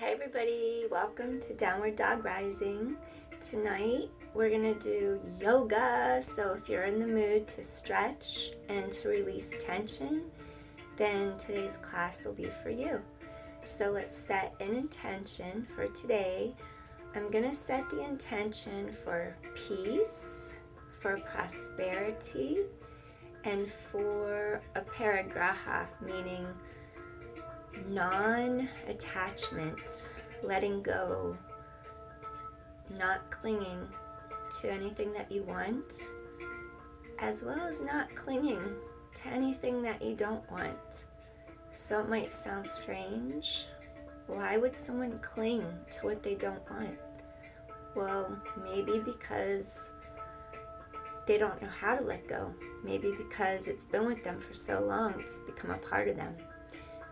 Hi everybody, welcome to Downward Dog Rising. Tonight we're gonna do yoga, so if you're in the mood to stretch and to release tension, then today's class will be for you. So let's set an intention for today. I'm gonna set the intention for peace, for prosperity, and for aparigraha, meaning non-attachment, letting go, not clinging to anything that you want, as well as not clinging to anything that you don't want. So it might sound strange. Why would someone cling to what they don't want? Well, maybe because they don't know how to let go. Maybe because it's been with them for so long, it's become a part of them.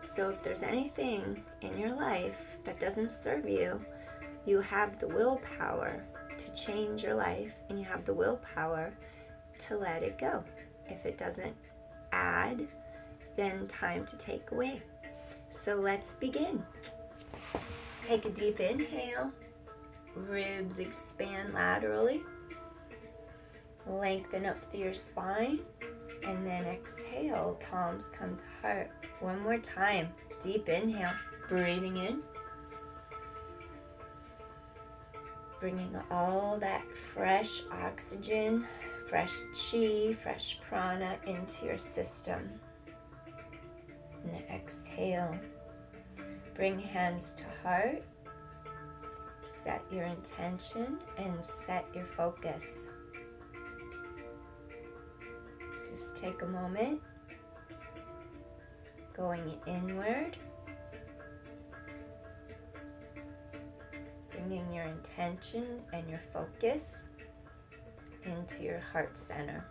So if there's anything in your life that doesn't serve you, you have the willpower to change your life, and you have the willpower to let it go. If it doesn't add, then time to take away. So let's begin. Take a deep inhale. Ribs expand laterally. Lengthen up through your spine. And then exhale, palms come to heart. One more time, deep inhale, breathing in. Bringing all that fresh oxygen, fresh chi, fresh prana into your system. And exhale. Bring hands to heart. Set your intention and set your focus. Just take a moment, going inward, bringing your intention and your focus into your heart center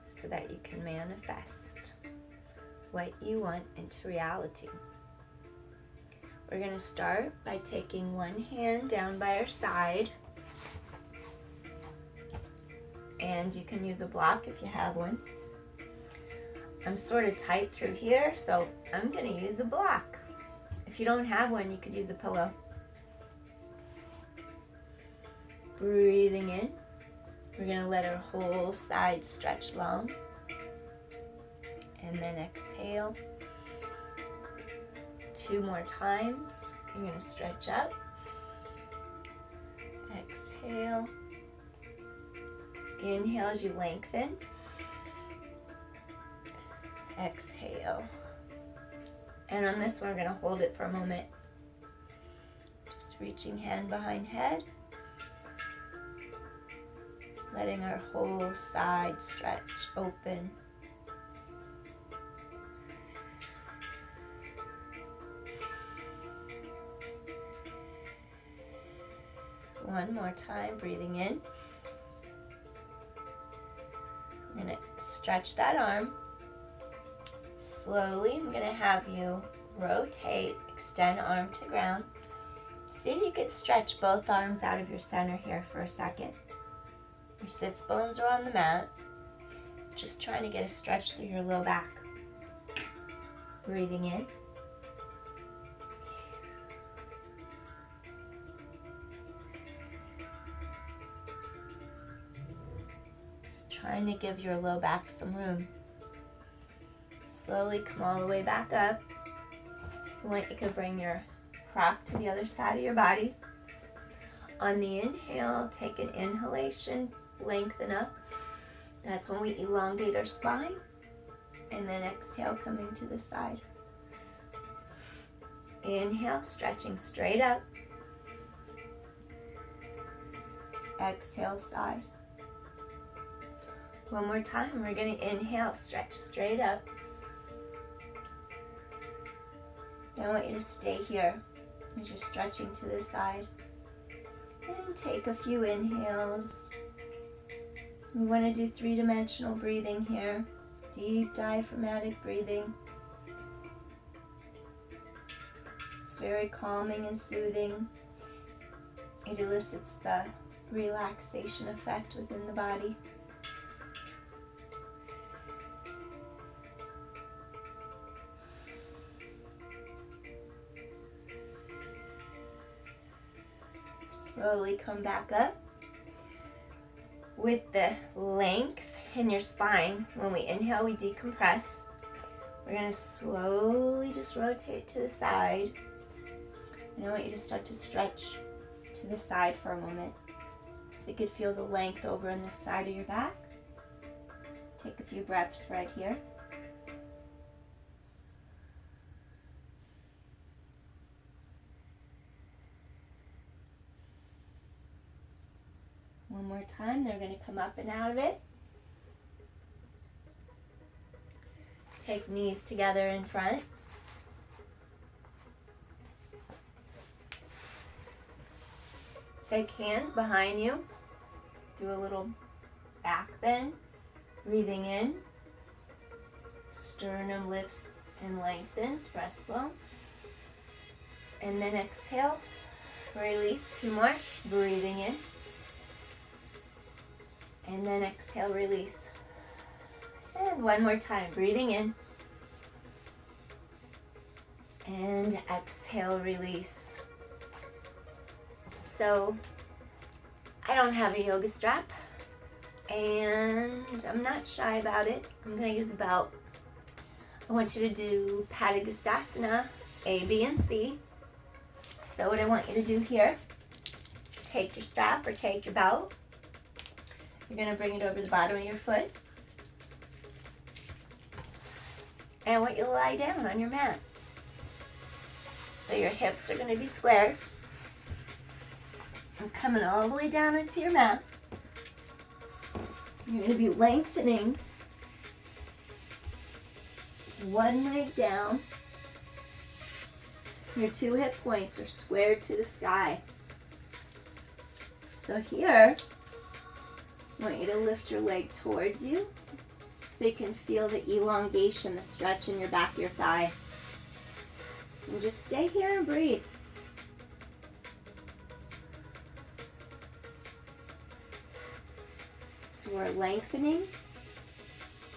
so that you can manifest what you want into reality. We're going to start by taking one hand down by our side. And you can use a block if you have one. I'm sort of tight through here, so I'm going to use a block. If you don't have one, you could use a pillow. Breathing in. We're going to let our whole side stretch long. And then exhale. 2 more times. You're going to stretch up. Exhale. Inhale as you lengthen. Exhale. And on this one, we're going to hold it for a moment. Just reaching hand behind head. Letting our whole side stretch open. One more time, breathing in. I'm going to stretch that arm. Slowly, I'm going to have you rotate, extend arm to ground. See if you could stretch both arms out of your center here for a second. Your sits bones are on the mat. Just trying to get a stretch through your low back. Breathing in. Trying to give your low back some room. Slowly come all the way back up. If you want, you could bring your prop to the other side of your body. On the inhale, take an inhalation, lengthen up. That's when we elongate our spine. And then exhale, coming to the side. Inhale, stretching straight up. Exhale, side. One more time, we're going to inhale, stretch straight up. Now I want you to stay here as you're stretching to the side. And take a few inhales. We want to do 3-dimensional breathing here. Deep diaphragmatic breathing. It's very calming and soothing. It elicits the relaxation effect within the body. Slowly come back up with the length in your spine. When we inhale, we decompress. We're going to slowly just rotate to the side. And I want you to start to stretch to the side for a moment, so you could feel the length over on this side of your back. Take a few breaths right here. One more time, they're going to come up and out of it. Take knees together in front. Take hands behind you. Do a little back bend. Breathing in. Sternum lifts and lengthens. Breastbone. And then exhale. Release. 2 more. Breathing in. And then exhale, release. And 1 more time, breathing in. And exhale, release. So, I don't have a yoga strap, and I'm not shy about it. I'm going to use a belt. I want you to do Padagustasana, A, B, and C. So what I want you to do here, take your strap or take your belt. You're going to bring it over the bottom of your foot. And I want you to lie down on your mat. So your hips are going to be squared. I'm coming all the way down into your mat. You're going to be lengthening one leg down. Your 2 hip points are squared to the sky. So here, I want you to lift your leg towards you so you can feel the elongation, the stretch in your back of your thigh. And just stay here and breathe. So we're lengthening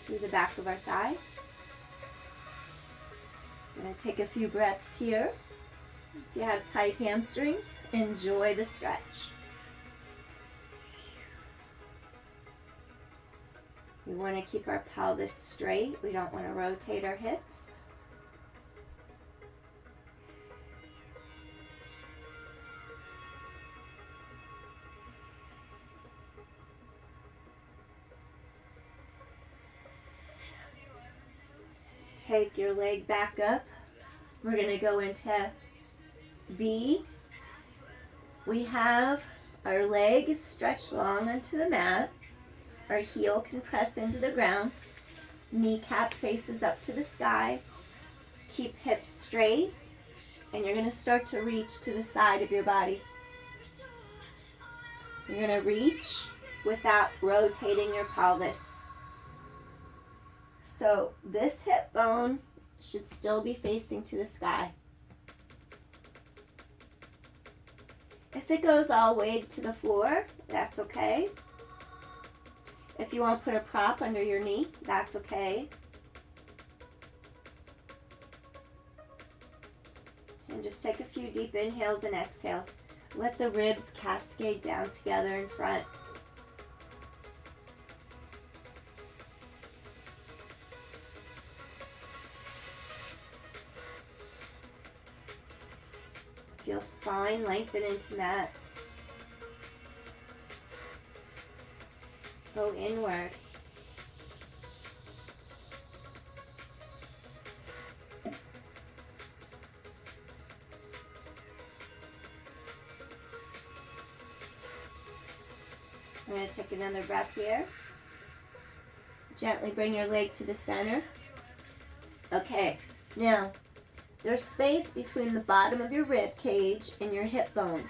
through the back of our thigh. I'm going to take a few breaths here. If you have tight hamstrings, enjoy the stretch. We want to keep our pelvis straight. We don't want to rotate our hips. Take your leg back up. We're going to go into B. We have our leg stretched long onto the mat. Our heel can press into the ground. Kneecap faces up to the sky. Keep hips straight. And you're going to start to reach to the side of your body. You're going to reach without rotating your pelvis. So this hip bone should still be facing to the sky. If it goes all the way to the floor, that's okay. If you want to put a prop under your knee, that's okay. And just take a few deep inhales and exhales. Let the ribs cascade down together in front. Feel spine lengthen into mat. Go inward. I'm going to take another breath here. Gently bring your leg to the center. Okay, now there's space between the bottom of your rib cage and your hip bone.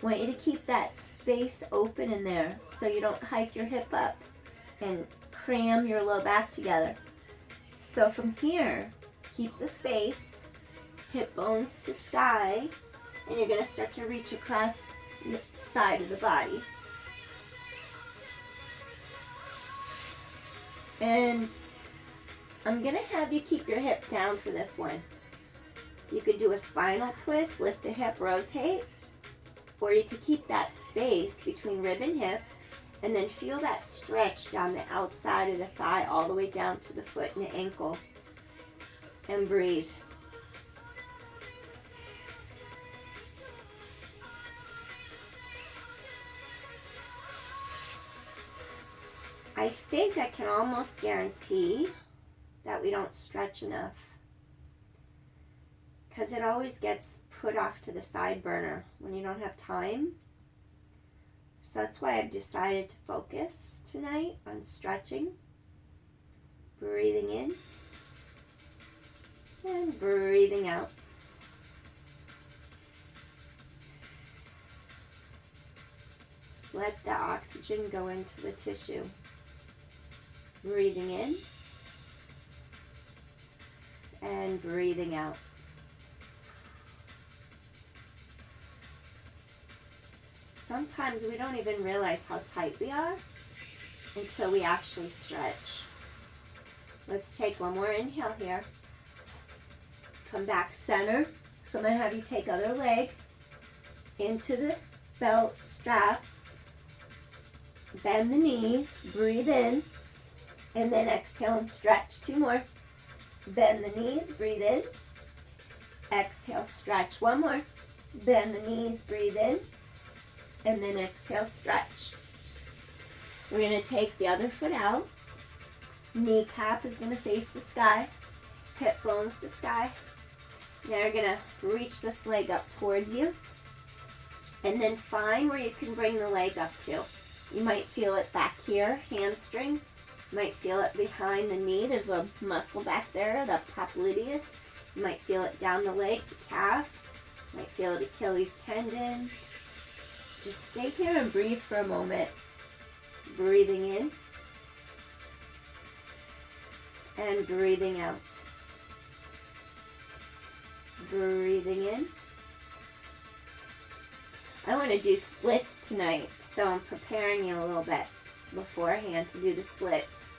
I want you to keep that space open in there so you don't hike your hip up and cram your low back together. So from here, keep the space, hip bones to sky, and you're going to start to reach across the side of the body. And I'm going to have you keep your hip down for this one. You could do a spinal twist, lift the hip, rotate. Or you could keep that space between rib and hip, and then feel that stretch down the outside of the thigh all the way down to the foot and the ankle. And breathe. I think I can almost guarantee that we don't stretch enough, because it always gets put off to the side burner when you don't have time. So that's why I've decided to focus tonight on stretching, breathing in, and breathing out. Just let the oxygen go into the tissue. Breathing in and breathing out. Sometimes we don't even realize how tight we are until we actually stretch. Let's take one more inhale here. Come back center. So I'm going to have you take other leg into the belt strap. Bend the knees. Breathe in. And then exhale and stretch. 2 more. Bend the knees. Breathe in. Exhale, stretch. 1 more. Bend the knees. Breathe in. And then exhale, stretch. We're going to take the other foot out. Kneecap is going to face the sky. Hip bones to sky. Now you're going to reach this leg up towards you. And then find where you can bring the leg up to. You might feel it back here, hamstring. You might feel it behind the knee. There's a muscle back there, the popliteus. You might feel it down the leg, the calf. You might feel the Achilles tendon. Just stay here and breathe for a moment. Breathing in and breathing out. Breathing in. I want to do splits tonight, so I'm preparing you a little bit beforehand to do the splits.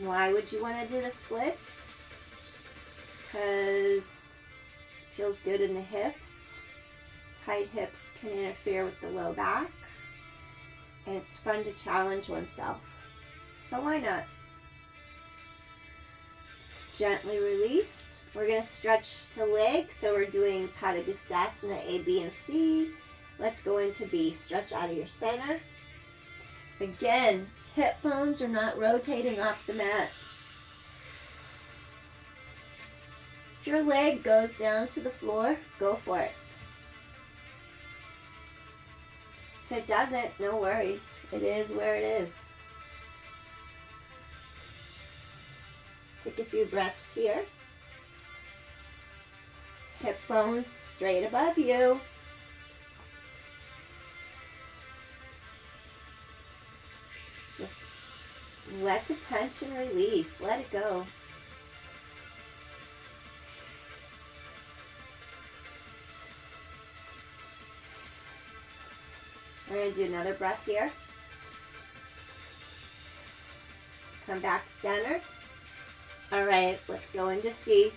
Why would you want to do the splits? Because it feels good in the hips. Tight hips can interfere with the low back. And it's fun to challenge oneself. So why not? Gently release. We're going to stretch the legs. So we're doing Padagustasana A, B, and C. Let's go into B. Stretch out of your center. Again, hip bones are not rotating off the mat. If your leg goes down to the floor, go for it. If it doesn't, no worries. It is where it is. Take a few breaths here. Hip bones straight above you. Just let the tension release. Let it go. We're going to do another breath here. Come back center. All right, let's go into C.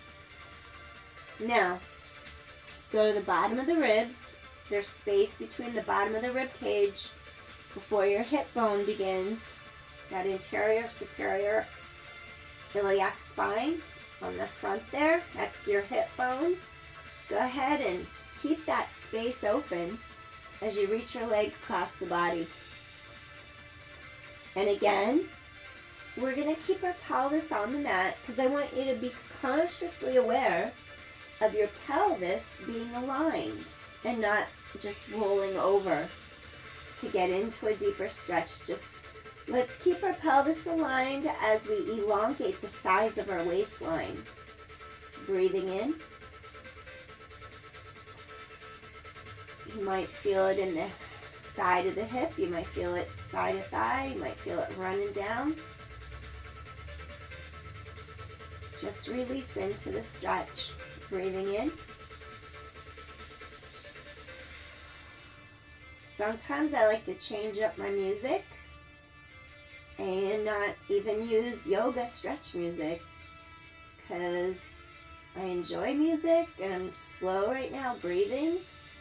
Now, go to the bottom of the ribs. There's space between the bottom of the rib cage before your hip bone begins. That anterior superior iliac spine on the front there. That's your hip bone. Go ahead and keep that space open as you reach your leg across the body. And again, we're going to keep our pelvis on the mat because I want you to be consciously aware of your pelvis being aligned and not just rolling over to get into a deeper stretch. Just let's keep our pelvis aligned as we elongate the sides of our waistline. Breathing in. You might feel it in the side of the hip. You might feel it side of thigh. You might feel it running down. Just release into the stretch. Breathing in. Sometimes I like to change up my music and not even use yoga stretch music because I enjoy music and I'm slow right now breathing,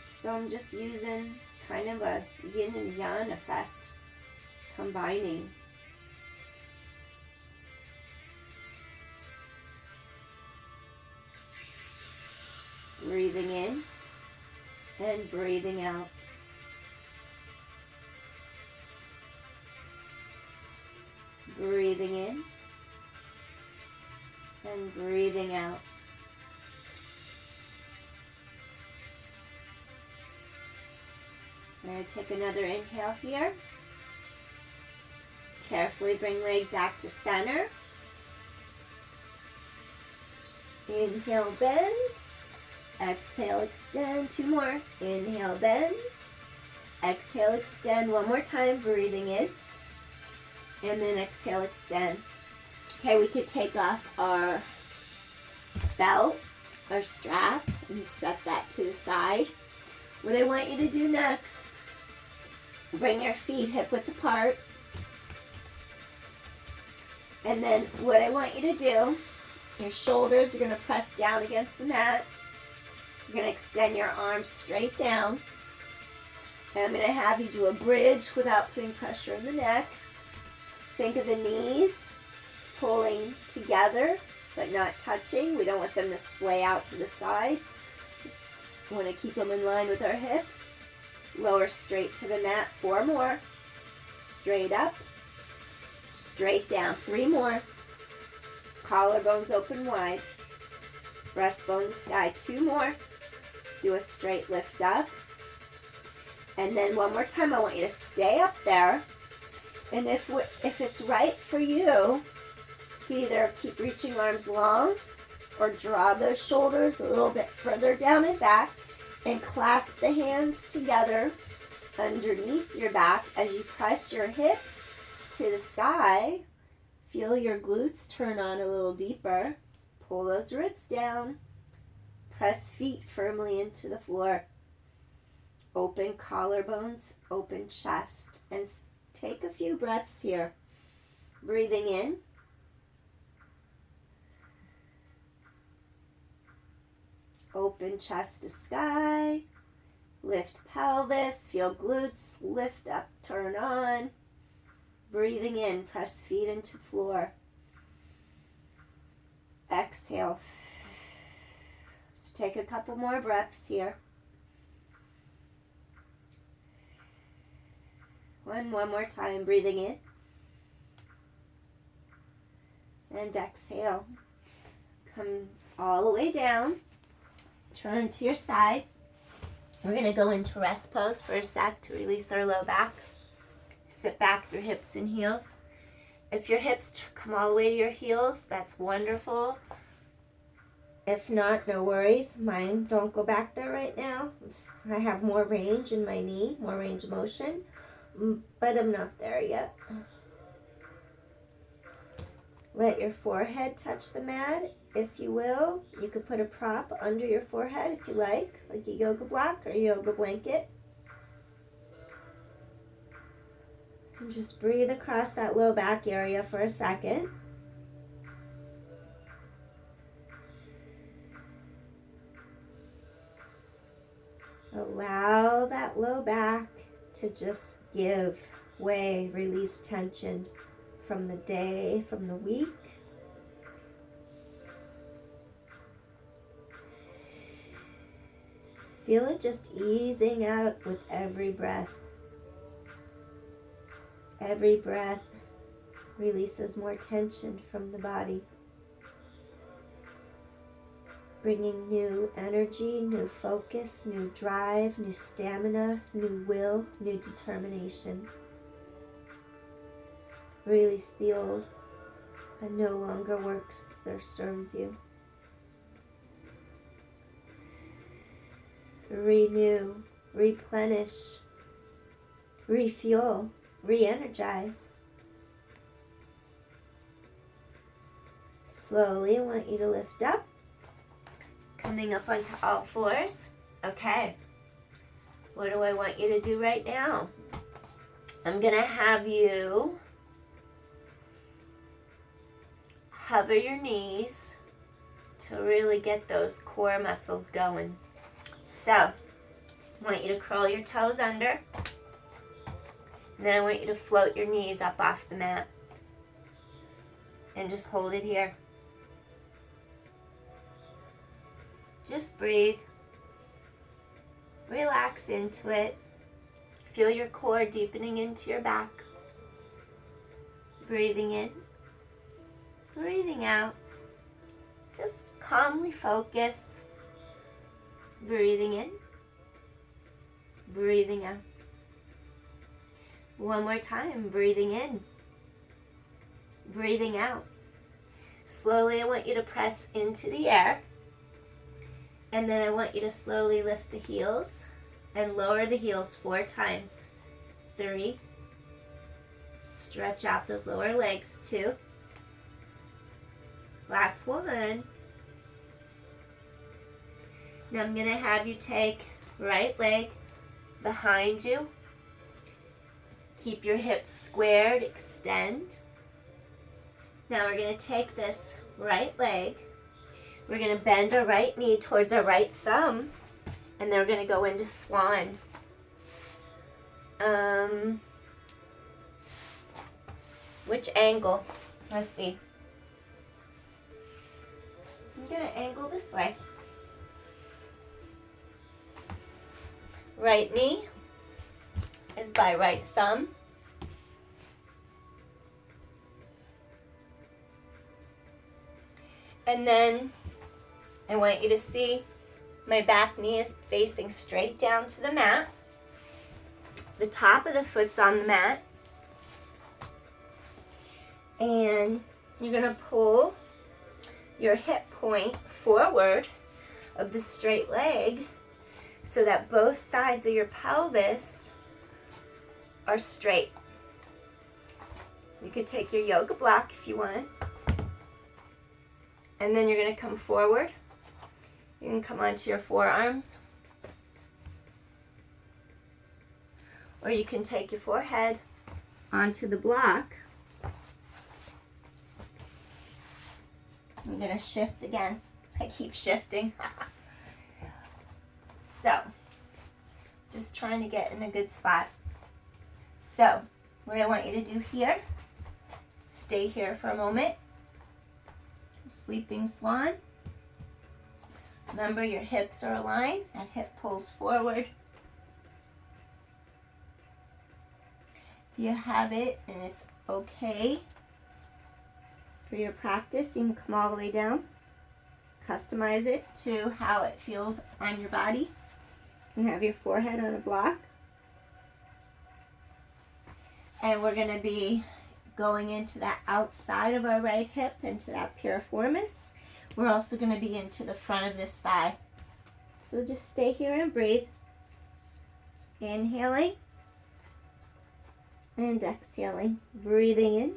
so I'm just using kind of a yin and yang effect, combining. Breathing in and breathing out. Breathing in and breathing out. I'm going to take another inhale here. Carefully bring leg back to center. Inhale, bend. Exhale, extend. 2 more. Inhale, bend. Exhale, extend. 1 more time, breathing in. And then exhale, extend. Okay, we could take off our belt, our strap, and set that to the side. What I want you to do next, bring your feet hip width apart. And then what I want you to do, your shoulders are going to press down against the mat. You're going to extend your arms straight down. And I'm going to have you do a bridge without putting pressure in the neck. Think of the knees pulling together but not touching. We don't want them to sway out to the sides. We want to keep them in line with our hips. Lower straight to the mat. 4 more. Straight up. Straight down. 3 more. Collarbones open wide. Breastbone to sky. 2 more. Do a straight lift up. And then 1 more time, I want you to stay up there. And if it's right for you, either keep reaching arms long or draw those shoulders a little bit further down and back and clasp the hands together underneath your back as you press your hips to the sky. Feel your glutes turn on a little deeper. Pull those ribs down. Press feet firmly into the floor. Open collarbones, open chest, and take a few breaths here. Breathing in. Open chest to sky. Lift pelvis. Feel glutes lift up, turn on. Breathing in. Press feet into floor. Exhale. Let's take a couple more breaths here. One more time. Breathing in. And exhale. Come all the way down. Turn to your side. We're going to go into rest pose for a sec to release our low back. Sit back through hips and heels. If your hips come all the way to your heels, that's wonderful. If not, no worries. Mine don't go back there right now. I have more range in my knee, more range of motion, but I'm not there yet. Let your forehead touch the mat, if you will. You could put a prop under your forehead if you like a yoga block or a yoga blanket. And just breathe across that low back area for a second. Allow that low back to just give way, release tension from the day, from the week. Feel it just easing out with every breath. Every breath releases more tension from the body, bringing new energy, new focus, new drive, new stamina, new will, new determination. Release the old that no longer works or serves you. Renew, replenish, refuel, re-energize. Slowly, I want you to lift up, coming up onto all fours. Okay, what do I want you to do right now? I'm going to have you hover your knees to really get those core muscles going. So, I want you to curl your toes under. And then I want you to float your knees up off the mat. And just hold it here. Just breathe. Relax into it. Feel your core deepening into your back. Breathing in. Breathing out. Just calmly focus. Breathing in. Breathing out. One more time. Breathing in. Breathing out. Slowly, I want you to press into the air. And then I want you to slowly lift the heels and lower the heels 4 times. 3. Stretch out those lower legs. 2. Last one. Now I'm going to have you take right leg behind you. Keep your hips squared, extend. Now we're going to take this right leg. We're going to bend our right knee towards our right thumb, and then we're going to go into Swan. Which angle? Let's see. I'm going to angle this way. Right knee is by right thumb. And then I want you to see my back knee is facing straight down to the mat. The top of the foot's on the mat. And you're going to pull your hip point forward of the straight leg so that both sides of your pelvis are straight. You could take your yoga block if you want. And then you're going to come forward. You can come onto your forearms. Or you can take your forehead onto the block. I'm going to shift again. I keep shifting. So, just trying to get in a good spot. So, what I want you to do here, stay here for a moment. Sleeping Swan. Remember, your hips are aligned. That hip pulls forward. If you have it and it's okay for your practice, you can come all the way down. Customize it to how it feels on your body. You can have your forehead on a block. And we're going to be going into that outside of our right hip, into that piriformis. We're also going to be into the front of this thigh. So just stay here and breathe. Inhaling and exhaling. Breathing in.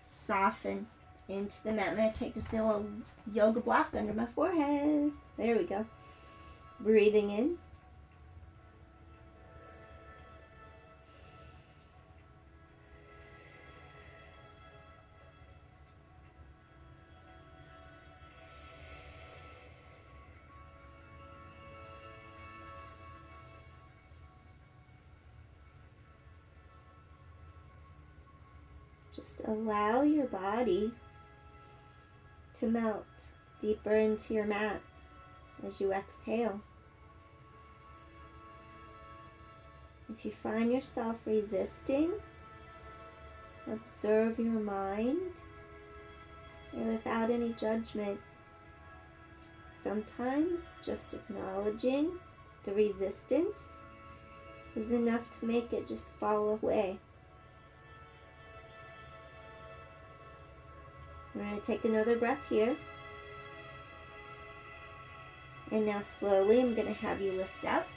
Soften into the mat. I'm going to take this little yoga block under my forehead. There we go. Breathing in. Just allow your body to melt deeper into your mat as you exhale. If you find yourself resisting, observe your mind and without any judgment. Sometimes just acknowledging the resistance is enough to make it just fall away. We're going to take another breath here. And now slowly I'm going to have you lift up.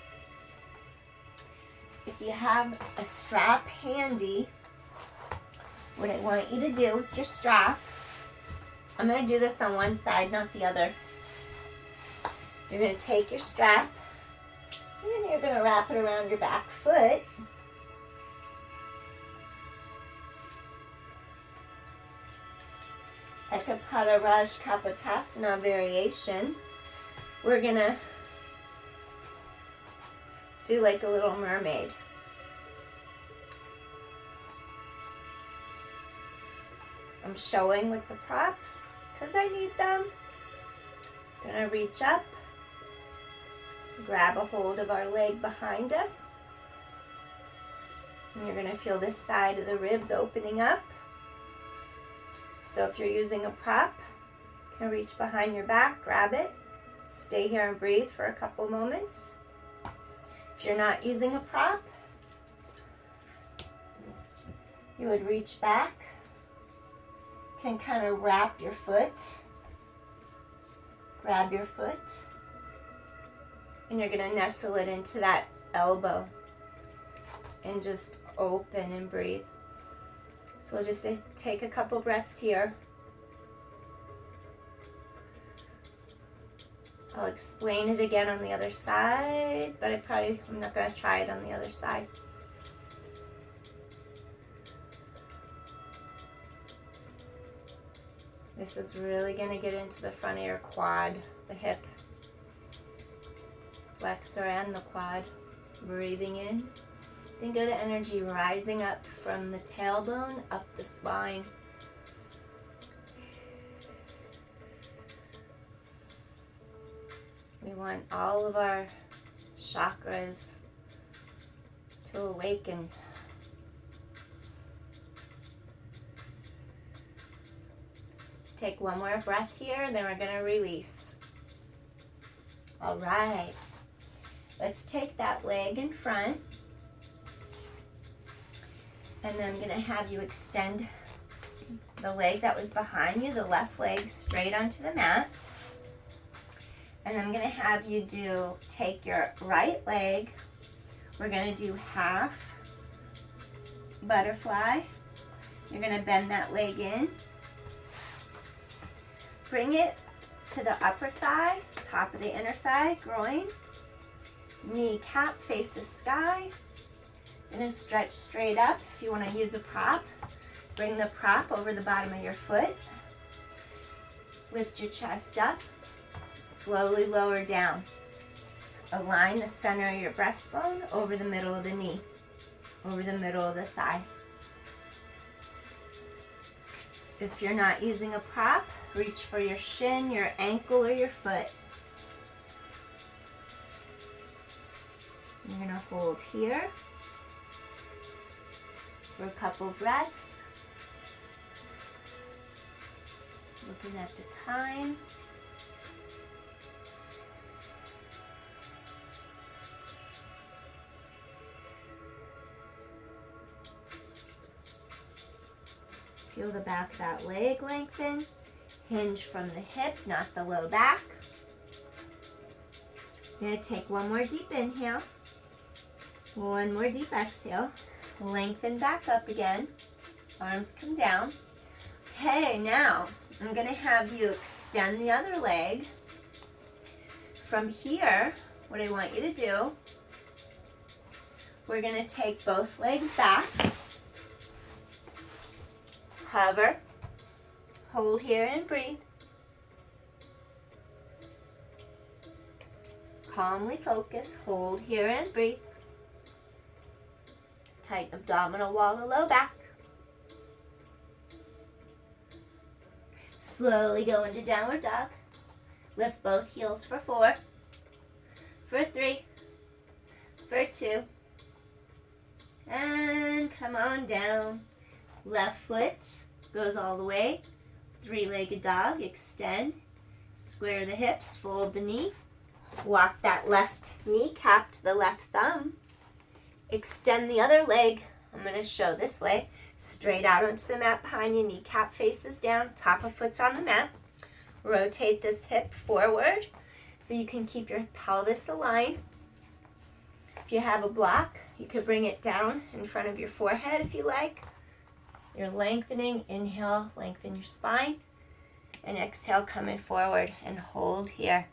If you have a strap handy, what I want you to do with your strap, I'm going to do this on one side, not the other. You're going to take your strap and you're going to wrap it around your back foot. Ekapada Raj Kapotasana variation. We're gonna do like a little mermaid. I'm showing with the props because I need them. Gonna reach up, grab a hold of our leg behind us, and you're gonna feel this side of the ribs opening up. So if you're using a prop, you can reach behind your back, grab it, stay here and breathe for a couple moments. If you're not using a prop, you would reach back, can kind of wrap your foot, grab your foot, and you're gonna nestle it into that elbow and just open and breathe. So we'll just take a couple breaths here. I'll explain it again on the other side, but I'm not gonna try it on the other side. This is really gonna get into the front of your quad, the hip flexor and the quad. Breathing in. Think of the energy rising up from the tailbone, up the spine. We want all of our chakras to awaken. Let's take one more breath here, and then we're going to release. All right. Let's take that leg in front. And then I'm going to have you extend the leg that was behind you, the left leg, straight onto the mat. And I'm going to have you take your right leg. We're going to do half butterfly. You're going to bend that leg in. Bring it to the upper thigh, top of the inner thigh, groin. Kneecap faces sky. Going to stretch straight up. If you want to use a prop, bring the prop over the bottom of your foot. Lift your chest up. Slowly lower down. Align the center of your breastbone over the middle of the knee, over the middle of the thigh. If you're not using a prop, reach for your shin, your ankle, or your foot. You're going to hold here for a couple breaths. Looking at the time. Feel the back of that leg lengthen. Hinge from the hip, not the low back. You're going to take one more deep inhale. One more deep exhale. Lengthen back up again. Arms come down. Okay, now I'm going to have you extend the other leg. From here, what I want you to do, we're going to take both legs back. Hover, hold here and breathe. Just calmly focus, hold here and breathe. Tighten abdominal wall to low back. Slowly go into downward dog. Lift both heels for 4, for 3, for 2, and come on down. Left foot goes all the way. 3-legged dog, extend. Square the hips, fold the knee. Walk that left kneecap to the left thumb. Extend the other leg. I'm going to show this way. Straight out onto the mat behind you. Kneecap faces down. Top of foot's on the mat. Rotate this hip forward so you can keep your pelvis aligned. If you have a block, you could bring it down in front of your forehead if you like. You're lengthening. Inhale, lengthen your spine. And exhale, coming forward and hold here.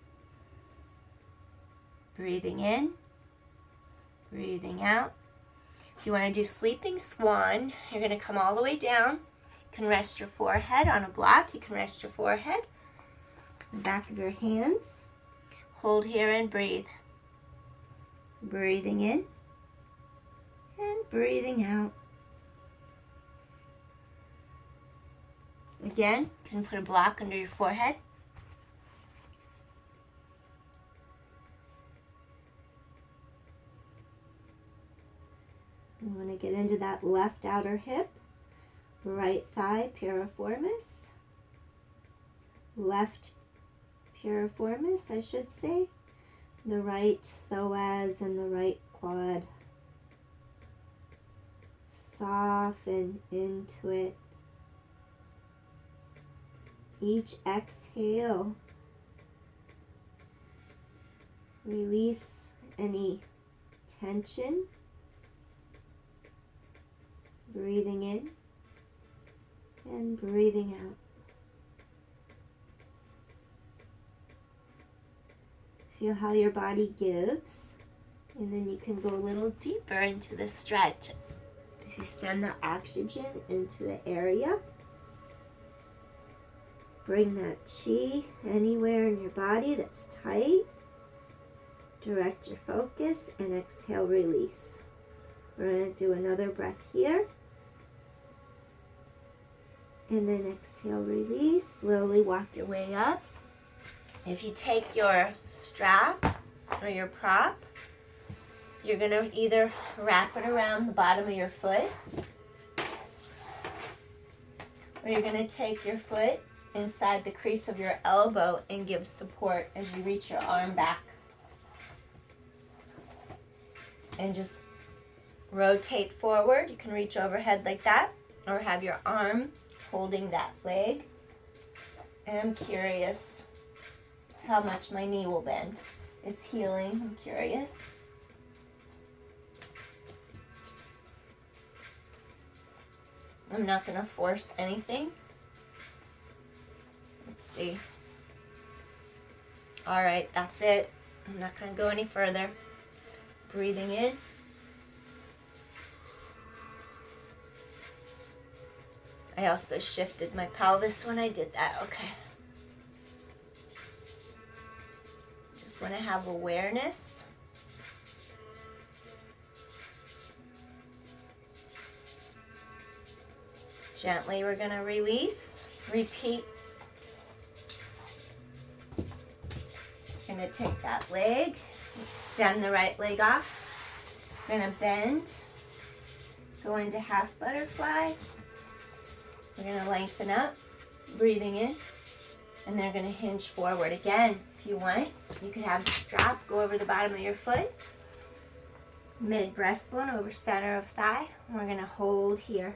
Breathing in, breathing out. If you want to do sleeping swan, you're going to come all the way down. You can rest your forehead on a block. You can rest your forehead, the back of your hands. Hold here and breathe. Breathing in and breathing out. Again, you can put a block under your forehead. You want to get into that left outer hip, right thigh piriformis, left piriformis, I should say, the right psoas and the right quad. Soften into it. Each exhale, release any tension. Breathing in and breathing out. Feel how your body gives, and then you can go a little deeper into the stretch as you send the oxygen into the area. Bring that chi anywhere in your body that's tight. Direct your focus and exhale, release. We're going to do another breath here. And then exhale, release. Slowly walk your way up. If you take your strap or your prop, you're going to either wrap it around the bottom of your foot, or you're going to take your foot inside the crease of your elbow and give support as you reach your arm back. And just rotate forward. You can reach overhead like that, or have your arm holding that leg. And I'm curious how much my knee will bend. It's healing, I'm curious. I'm not going to force anything. Let's see. All right, that's it. I'm not going to go any further. Breathing in. I also shifted my pelvis when I did that. Okay. Just want to have awareness. Gently, we're going to release. Repeat. Going to take that leg, extend the right leg off. We're going to bend, go into half butterfly. We're going to lengthen up, breathing in, and then we're going to hinge forward again. If you want, you could have the strap go over the bottom of your foot, mid breastbone over center of thigh. We're going to hold here.